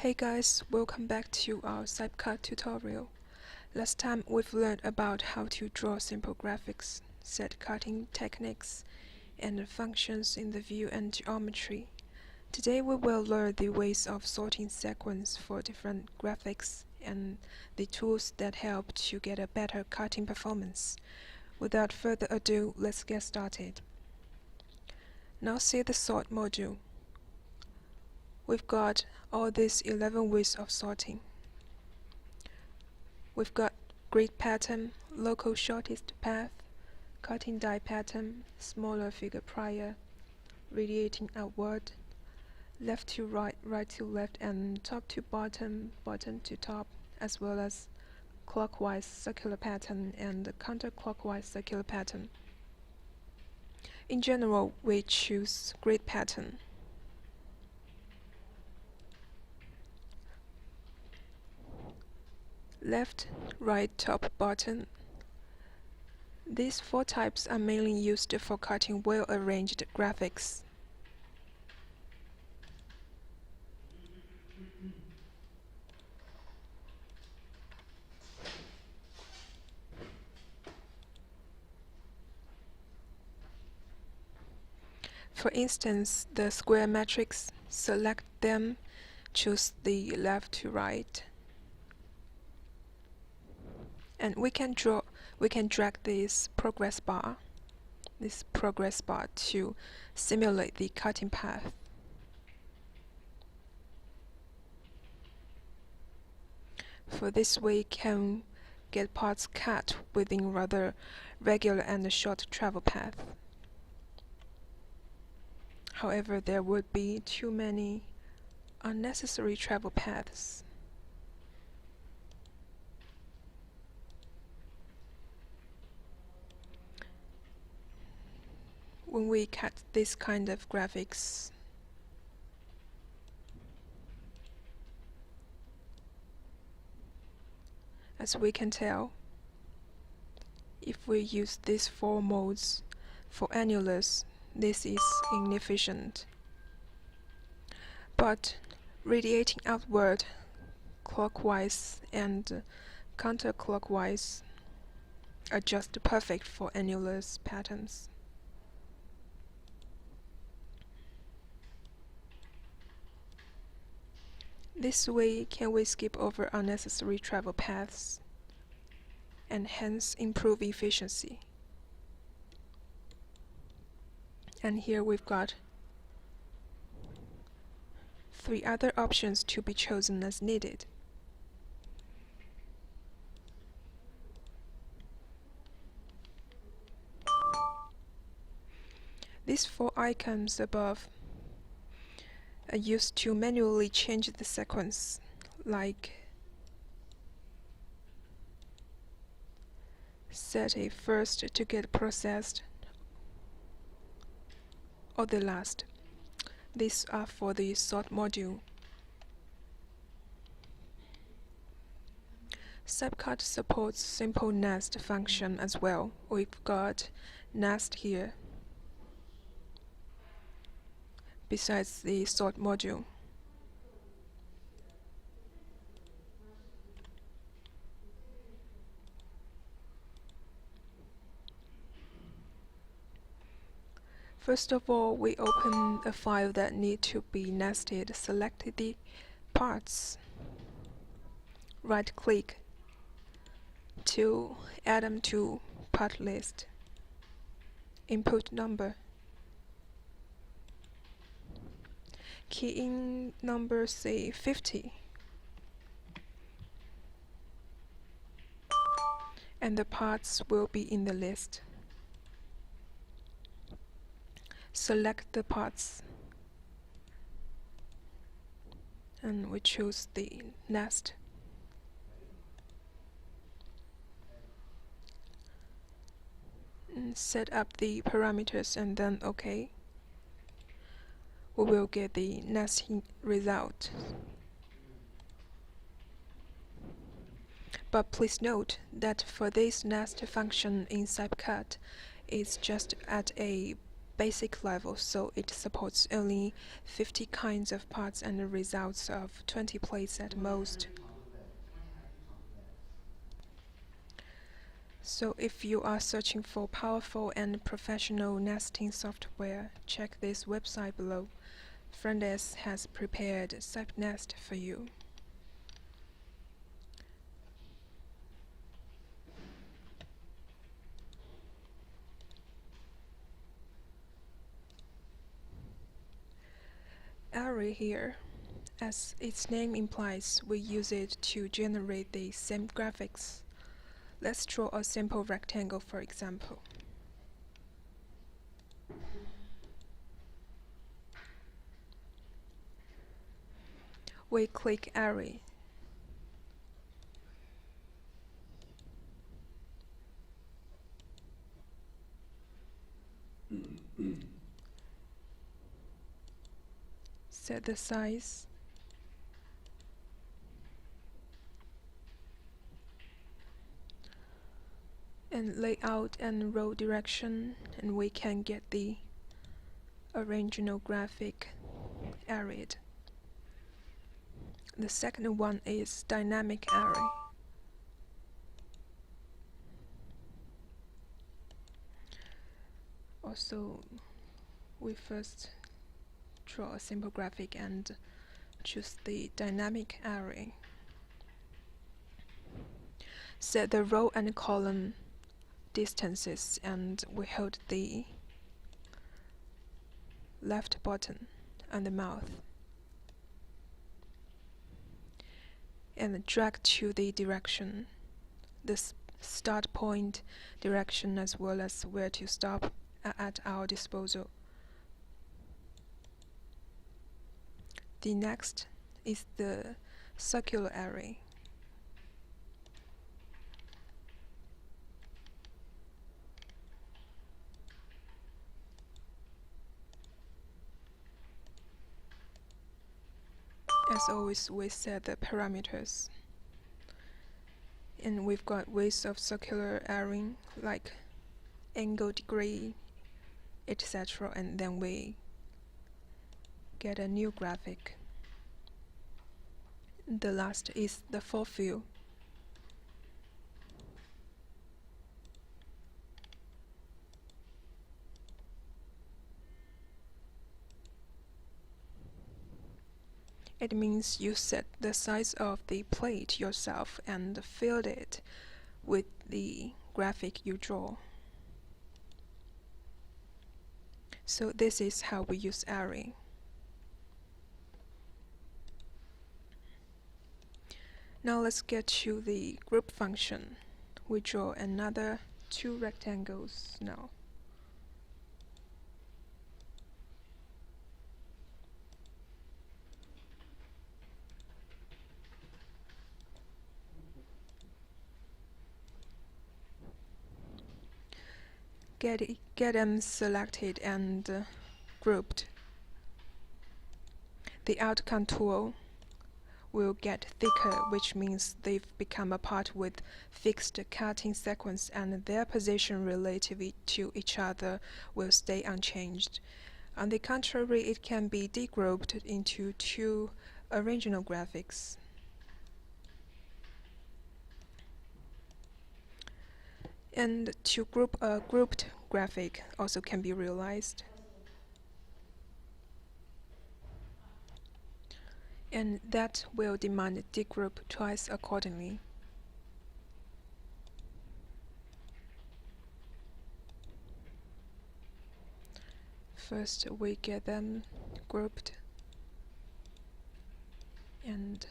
Hey guys, welcome back to our cypcut tutorial. Last time we've learned about how to draw simple graphics, set cutting techniques, and functions in the view and geometry. Today we will learn the ways of sorting sequence for different graphics and the tools that help to get a better cutting performance. Without further ado, let's get started. Now see the sort module. We've got all these 11 ways of sorting. We've got grid pattern, local shortest path, cutting die pattern, smaller figure prior, radiating outward, left to right, right to left, and top to bottom, bottom to top, as well as clockwise circular pattern and counterclockwise circular pattern. In general, we choose grid pattern. Left, right, top, bottom. These four types are mainly used for cutting well-arranged graphics. For instance, the square matrix, select them, choose the left to right. And we can drag this progress bar to simulate the cutting path. For this we can get parts cut within rather regular and short travel path. However, there would be too many unnecessary travel paths. When we cut this kind of graphics, as we can tell, if we use these four modes for annulus, this is inefficient. But radiating outward, clockwise and counterclockwise are just perfect for annulus patterns. This way can we skip over unnecessary travel paths and hence improve efficiency. And here we've got 3 other options to be chosen as needed. These 4 icons above are used to manually change the sequence, like set a first to get processed or the last. These are for the sort module. cypcut supports simple nest function as well. We've got nest here besides the sort module. First of all, we open a file that needs to be nested. Select the parts. Right-click to add them to part list. Input number. Key in number, say 50. And the parts will be in the list. Select the parts. And we choose the nest. And set up the parameters and then OK. We will get the nesting result. But please note that for this nest function in cypcut, it's just at a basic level, so it supports only 50 kinds of parts and the results of 20 plates at most. So if you are searching for powerful and professional nesting software, check this website below. Friendes has prepared cypnest for you. Array here, as its name implies, we use it to generate the same graphics. Let's draw a simple rectangle, for example. We click Array. Set the size. And layout and row direction, and we can get the original graphic arrayed. The second one is dynamic array. Also, we first draw a simple graphic and choose the dynamic array. Set the row and column distances, and we hold the left button on the mouth and drag to the direction, the start point direction, as well as where to stop, are at our disposal. The next is the circular array. As always, we set the parameters. And we've got ways of circular arraying, like angle, degree, etc. And then we get a new graphic. The last is the full view. It means you set the size of the plate yourself and fill it with the graphic you draw. So this is how we use array. Now let's get to the group function. We draw another 2 rectangles now. Get them selected and grouped. The outcome tool will get thicker, which means they've become a part with fixed cutting sequence, and their position relative to each other will stay unchanged. On the contrary, it can be degrouped into 2 original graphics. And to group a grouped graphic also can be realized. And that will demand degroup twice accordingly. First, we get them grouped and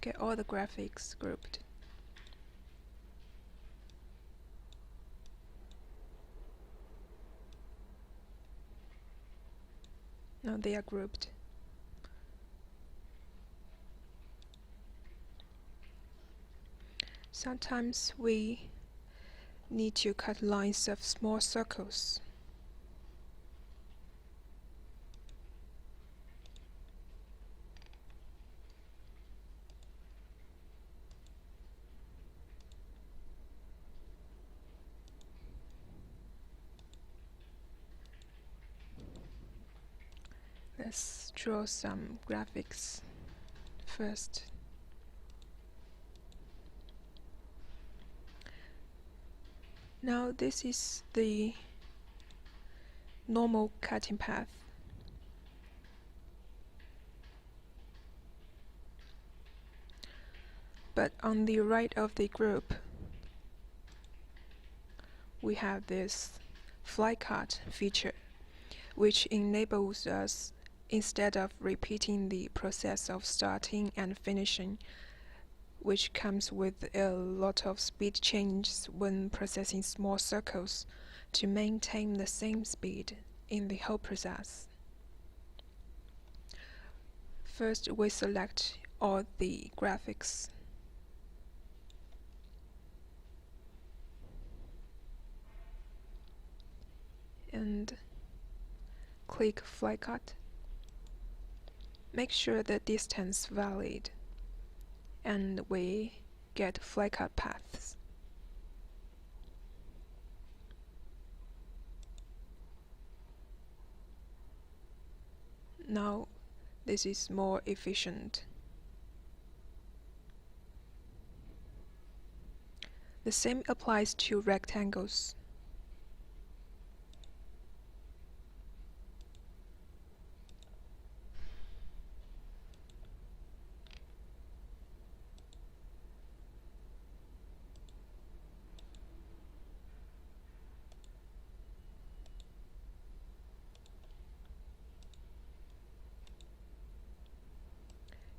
get all the graphics grouped. Now they are grouped. Sometimes we need to cut lines of small circles. Let's draw some graphics first. Now this is the normal cutting path. But on the right of the group, we have this fly cut feature, which enables us, instead of repeating the process of starting and finishing, which comes with a lot of speed changes when processing small circles, to maintain the same speed in the whole process. First, we select all the graphics. And click Fly Cut. Make sure the distance valid, and we get fly cut paths. Now this is more efficient. The same applies to rectangles.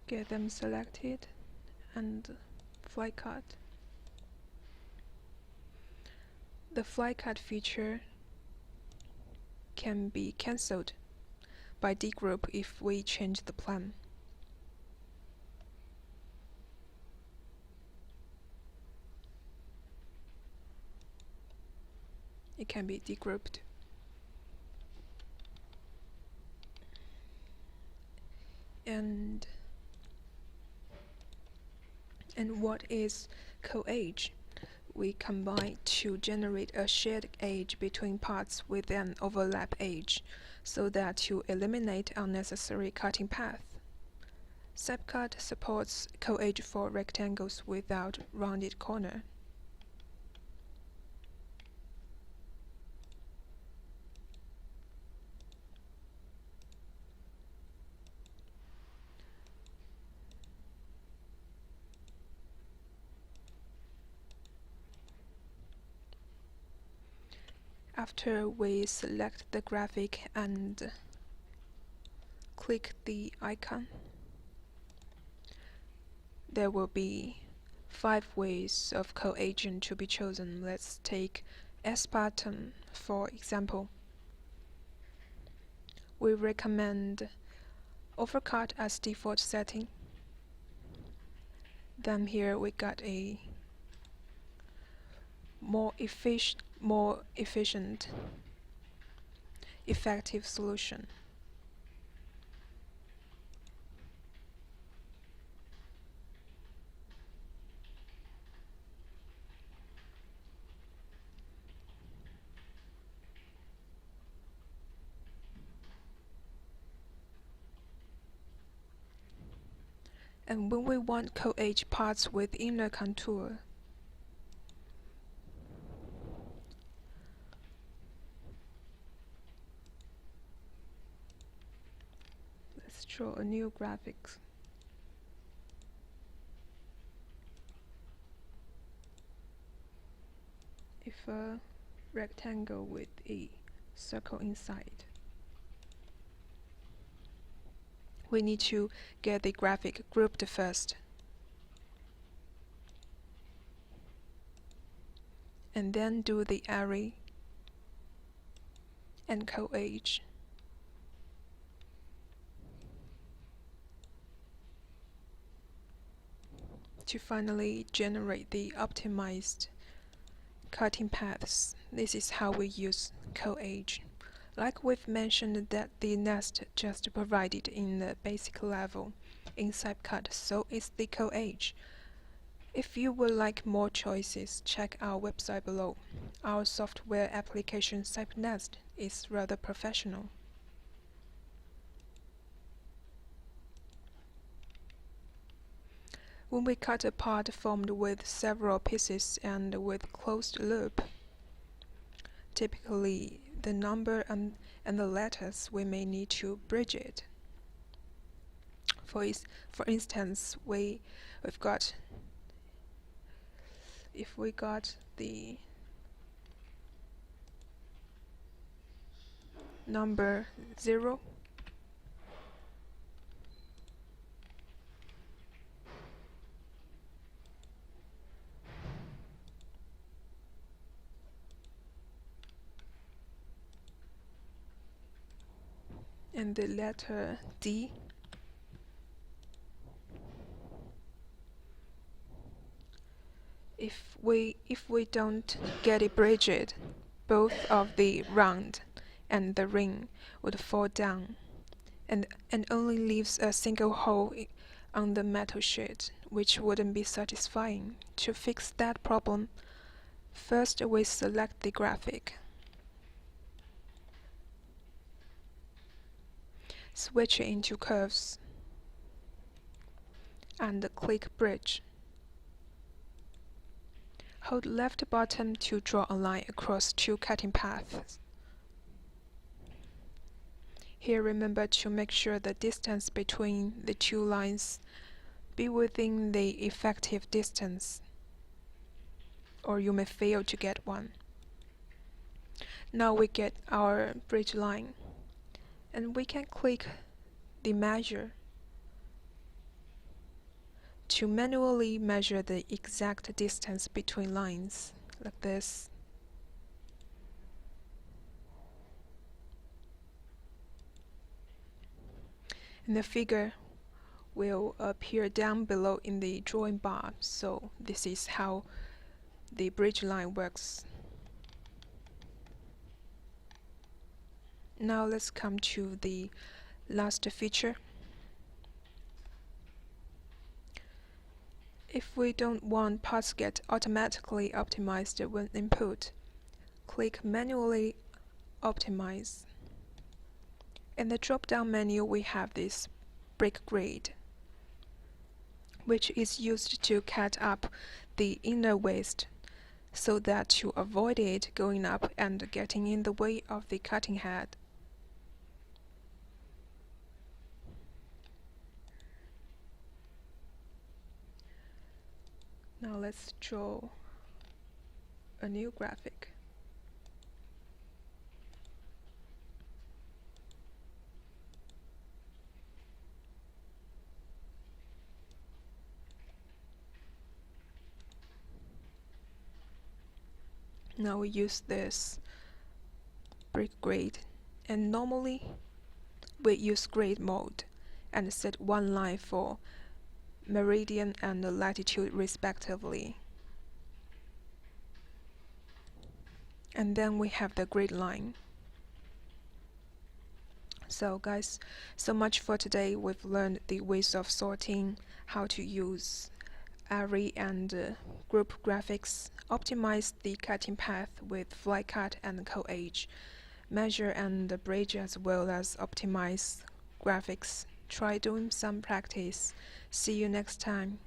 Get them selected and fly cut. The fly cut feature can be cancelled by dgroup if we change the plan. It can be degrouped. And what is co-age? We combine to generate a shared edge between parts with an overlap edge, so that to eliminate unnecessary cutting path. Cypcut supports co-edge for rectangles without rounded corner. After we select the graphic and click the icon, there will be 5 ways of co-agent to be chosen. Let's take S-button for example. We recommend overcut as default setting. Then here we got a more efficient, effective solution. And when we want co-edge parts with inner contour, let's draw a new graphics. If a rectangle with a circle inside, we need to get the graphic grouped first, and then do the array and co-edge. To finally generate the optimized cutting paths. This is how we use co-edge. Like we've mentioned that the nest just provided in the basic level in cypcut, so is the co-edge. If you would like more choices, check our website below. Our software application CypNest is rather professional. When we cut a part formed with several pieces and with closed loop, typically the number and the letters we may need to bridge it. For instance, we've got if we got the number 0, and the letter D, if we don't get it bridged, both of the round and the ring would fall down, and only leaves a single hole on the metal sheet, which wouldn't be satisfying. To fix that problem, first we select the graphic, switch it into curves, and click Bridge. Hold left button to draw a line across two cutting paths. Here remember to make sure the distance between the two lines be within the effective distance, or you may fail to get one. Now we get our bridge line, and we can click the measure to manually measure the exact distance between lines, like this. And the figure will appear down below in the drawing bar, so this is how the bridge line works. Now let's come to the last feature. If we don't want parts get automatically optimized when input, click Manually Optimize. In the drop-down menu we have this break grade, which is used to cut up the inner waste so that to avoid it going up and getting in the way of the cutting head. Now let's draw a new graphic. Now we use this break grade, and normally we use grade mode and set one line for meridian and latitude respectively. And then we have the grid line. So guys, so much for today. We've learned the ways of sorting, how to use array and group graphics, optimize the cutting path with fly cut and co-edge, measure and bridge, as well as optimize graphics. Try doing some practice. See you next time.